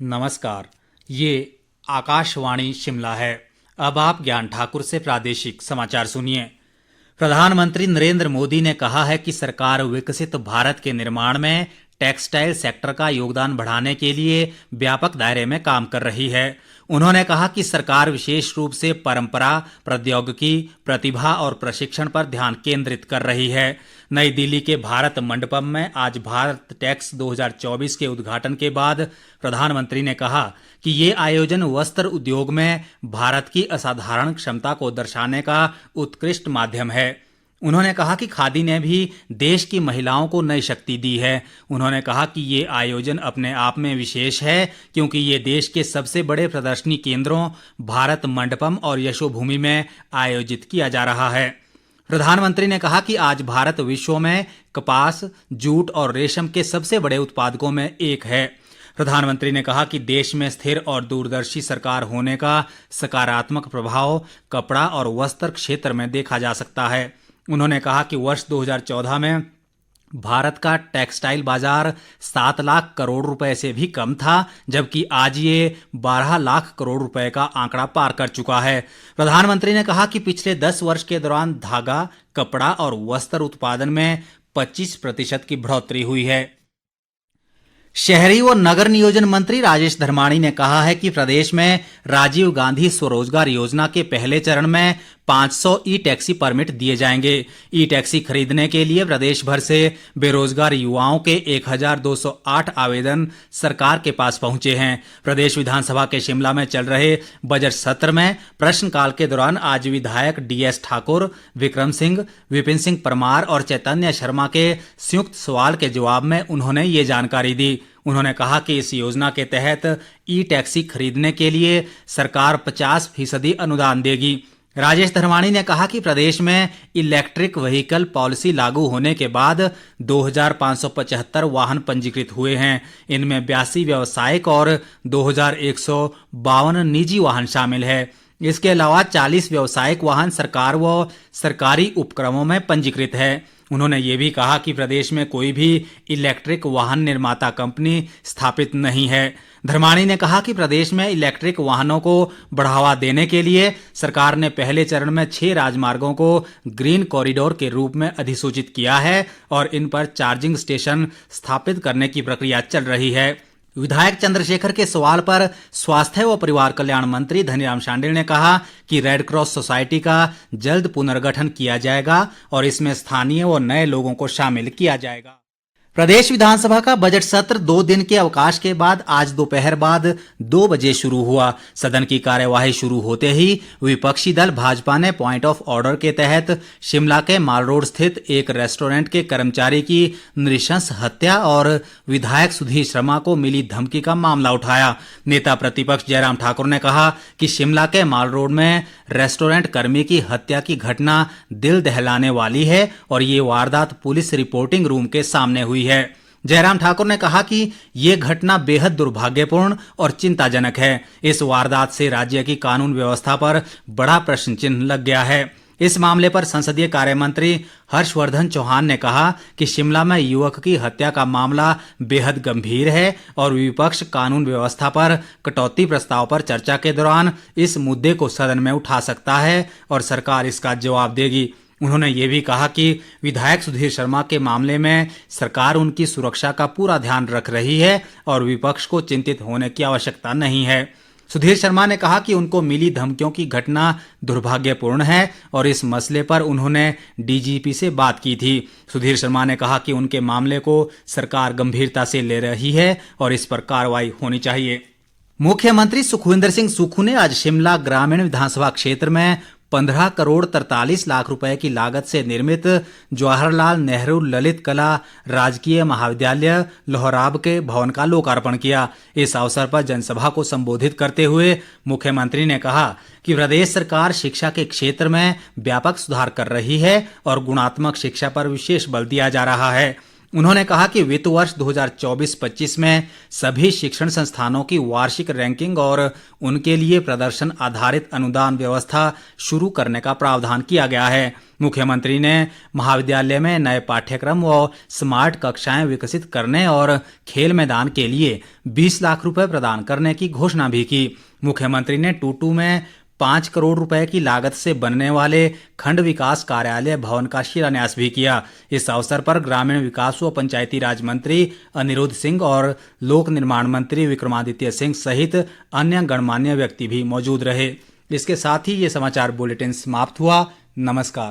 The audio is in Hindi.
नमस्कार। ये आकाशवाणी शिमला है। अब आप ज्ञान ठाकुर से प्रादेशिक समाचार सुनिए। प्रधानमंत्री नरेंद्र मोदी ने कहा है कि सरकार विकसित भारत के निर्माण में टेक्सटाइल सेक्टर का योगदान बढ़ाने के लिए व्यापक दायरे में काम कर रही है। उन्होंने कहा कि सरकार विशेष रूप से परंपरा, प्रौद्योगिकी, प्रतिभा और प्रशिक्षण पर ध्यान केंद्रित कर रही है। नई दिल्ली के भारत मंडपम में आज भारत टेक्स 2024 के उद्घाटन के बाद प्रधानमंत्री ने कहा कि ये आयोजन वस्त्र उद्योग में भारत की असाधारण क्षमता को दर्शाने का उत्कृष्ट माध्यम है। उन्होंने कहा कि खादी ने भी देश की महिलाओं को नई शक्ति दी है। उन्होंने कहा कि ये आयोजन अपने आप में विशेष है क्योंकि ये देश के सबसे बड़े प्रदर्शनी केंद्रों भारत मंडपम और यशोभूमि में आयोजित किया जा रहा है। प्रधानमंत्री ने कहा कि आज भारत विश्व में कपास, जूट और रेशम के सबसे बड़े उत्पादकों में एक है। प्रधानमंत्री ने कहा कि देश में स्थिर और दूरदर्शी सरकार होने का सकारात्मक प्रभाव कपड़ा और वस्त्र क्षेत्र में देखा जा सकता है। उन्होंने कहा कि वर्ष 2014 में भारत का टेक्सटाइल बाजार 7 लाख करोड़ रुपए से भी कम था, जबकि आज ये 12 लाख करोड़ रुपए का आंकड़ा पार कर चुका है। प्रधानमंत्री ने कहा कि पिछले 10 वर्ष के दौरान धागा, कपड़ा और वस्त्र उत्पादन में 25% की बढ़ोतरी हुई है। शहरी व नगर नियोजन मंत्री राजेश धर्माणी ने कहा है कि प्रदेश में राजीव गांधी स्वरोजगार योजना के पहले चरण में 500 ई टैक्सी परमिट दिए जाएंगे। ई टैक्सी खरीदने के लिए प्रदेश भर से बेरोजगार युवाओं के 1208 आवेदन सरकार के पास पहुंचे हैं। प्रदेश विधानसभा के शिमला में चल रहे बजट सत्र में प्रश्नकाल के दौरान आज विधायक डीएस ठाकुर, विक्रम सिंह, विपिन सिंह परमार और चैतन्य शर्मा के संयुक्त सवाल के जवाब में उन्होंने ये जानकारी दी। उन्होंने कहा कि इस योजना के तहत ई टैक्सी खरीदने के लिए सरकार 50% अनुदान देगी। राजेश धर्माणी ने कहा कि प्रदेश में इलेक्ट्रिक व्हीकल पॉलिसी लागू होने के बाद 2575 वाहन पंजीकृत हुए हैं। इनमें 82 व्यावसायिक और 2152 निजी वाहन शामिल है। इसके अलावा 40 व्यावसायिक वाहन सरकार व सरकारी उपक्रमों में पंजीकृत है। उन्होंने ये भी कहा कि प्रदेश में कोई भी इलेक्ट्रिक वाहन निर्माता कंपनी स्थापित नहीं है। धर्माणी ने कहा कि प्रदेश में इलेक्ट्रिक वाहनों को बढ़ावा देने के लिए सरकार ने पहले चरण में 6 राजमार्गों को ग्रीन कॉरिडोर के रूप में अधिसूचित किया है और इन पर चार्जिंग स्टेशन स्थापित करने की प्रक्रिया चल रही है। विधायक चंद्रशेखर के सवाल पर स्वास्थ्य व परिवार कल्याण मंत्री धनीराम शांडिल ने कहा कि रेड क्रॉस सोसाइटी का जल्द पुनर्गठन किया जाएगा और इसमें स्थानीय व नए लोगों को शामिल किया जाएगा। प्रदेश विधानसभा का बजट सत्र 2 दिन के अवकाश के बाद आज दोपहर बाद 2 बजे शुरू हुआ। सदन की कार्यवाही शुरू होते ही विपक्षी दल भाजपा ने पॉइंट ऑफ ऑर्डर के तहत शिमला के माल रोड स्थित एक रेस्टोरेंट के कर्मचारी की नृशंस हत्या और विधायक सुधीर शर्मा को मिली धमकी का मामला उठाया। नेता प्रतिपक्ष जयराम ठाकुर ने कहा कि शिमला के माल रोड में रेस्टोरेंट कर्मी की हत्या की घटना दिल दहलाने वाली है और ये वारदात पुलिस रिपोर्टिंग रूम के सामने हुई है। जयराम ठाकुर ने कहा कि ये घटना बेहद दुर्भाग्यपूर्ण और चिंताजनक है। इस वारदात से राज्य की कानून व्यवस्था पर बड़ा प्रश्न चिन्ह लग गया है। इस मामले पर संसदीय कार्य मंत्री हर्षवर्धन चौहान ने कहा कि शिमला में युवक की हत्या का मामला बेहद गंभीर है और विपक्ष कानून व्यवस्था पर कटौती प्रस्ताव पर चर्चा के दौरान इस मुद्दे को सदन में उठा सकता है और सरकार इसका जवाब देगी। उन्होंने ये भी कहा कि विधायक सुधीर शर्मा के मामले में सरकार उनकी सुरक्षा का पूरा ध्यान रख रही है और विपक्ष को चिंतित होने की आवश्यकता नहीं है। सुधीर शर्मा ने कहा कि उनको मिली धमकियों की घटना दुर्भाग्यपूर्ण है और इस मसले पर उन्होंने डीजीपी से बात की थी। सुधीर शर्मा ने कहा कि उनके मामले को सरकार गंभीरता से ले रही है और इस पर कार्रवाई होनी चाहिए। मुख्यमंत्री सुखविंदर सिंह सुक्खू ने आज शिमला ग्रामीण विधानसभा क्षेत्र में 15 करोड़ 43 लाख रुपए की लागत से निर्मित जवाहरलाल नेहरू ललित कला राजकीय महाविद्यालय लोहराब के भवन का लोकार्पण किया। इस अवसर पर जनसभा को संबोधित करते हुए मुख्यमंत्री ने कहा कि प्रदेश सरकार शिक्षा के क्षेत्र में व्यापक सुधार कर रही है और गुणात्मक शिक्षा पर विशेष बल दिया जा रहा है। उन्होंने कहा कि वित्त वर्ष 2024-25 में सभी शिक्षण संस्थानों की वार्षिक रैंकिंग और उनके लिए प्रदर्शन आधारित अनुदान व्यवस्था शुरू करने का प्रावधान किया गया है। मुख्यमंत्री ने महाविद्यालय में नए पाठ्यक्रम व स्मार्ट कक्षाएं विकसित करने और खेल मैदान के लिए 20 लाख रुपए प्रदान करने की घोषणा भी की। मुख्यमंत्री ने टूटू में 5 करोड़ रुपए की लागत से बनने वाले खंड विकास कार्यालय भवन का शिलान्यास भी किया। इस अवसर पर ग्रामीण विकास व पंचायती राज मंत्री अनिरुद्ध सिंह और लोक निर्माण मंत्री विक्रमादित्य सिंह सहित अन्य गणमान्य व्यक्ति भी मौजूद रहे। इसके साथ ही ये समाचार बुलेटिन समाप्त हुआ। नमस्कार।